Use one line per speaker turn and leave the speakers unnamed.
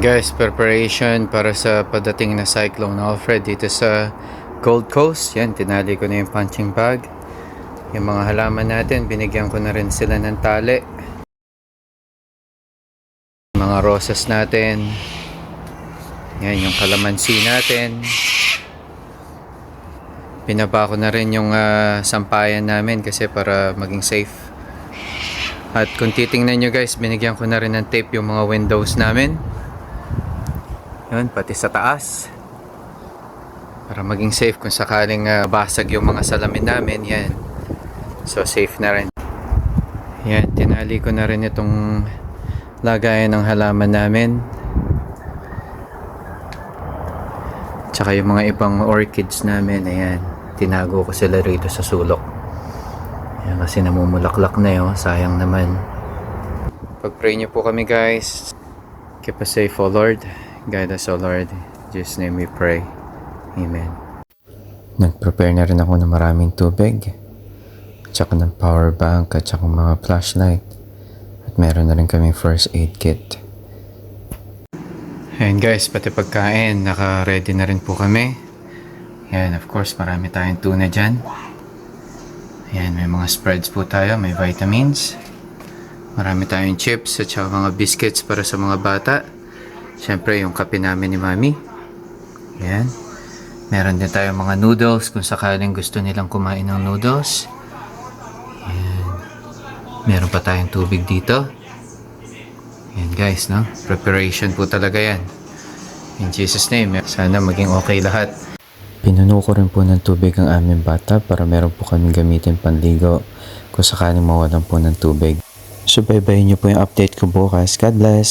Guys, preparation para sa padating na Cyclone Alfred dito sa Gold Coast. Yan, tinali ko na yung punching bag. Yung mga halaman natin, binigyan ko na rin sila ng tali. Mga rosas natin. Yan, yung kalamansi natin. Pinaba ko na rin yung sampayan namin kasi para maging safe. At kung titingnan nyo guys, binigyan ko na rin ng tape yung mga windows namin. Yun, pati sa taas. Para maging safe kung sakaling basag yung mga salamin namin. Yan. So safe na rin. Yan, tinali ko na rin itong lagayan ng halaman namin. Tsaka yung mga ibang orchids namin. Ayan, tinago ko sila rito sa sulok. Ayan, kasi namumulaklak na yun. Sayang naman. Pag-pray nyo po kami guys. Keep us safe, O Lord. Guide us, O Lord. In Jesus' name we pray. Amen. Nag-prepare na rin ako ng maraming tubig. Tsaka ng power bank at tsaka mga flashlight. At meron na rin kaming first aid kit. Ayan guys, pati pagkain. Naka-ready na rin po kami. Ayan, of course, marami tayong tuna dyan. Ayan, may mga spreads po tayo. May vitamins. Marami tayong chips at tsaka mga biscuits para sa mga bata. Siyempre, yung kape namin ni Mami. Ayan. Meron din tayong mga noodles kung sakaling gusto nilang kumain ng noodles. Ayan. Meron pa tayong tubig dito. Ayan guys, no? Preparation po talaga yan. In Jesus' name, sana maging okay lahat. Pinuno ko rin po ng tubig ang aming bata para meron po kami gamitin panligo kung sakaling mawalan po ng tubig. Subaybayin niyo po yung update ko bukas. God bless!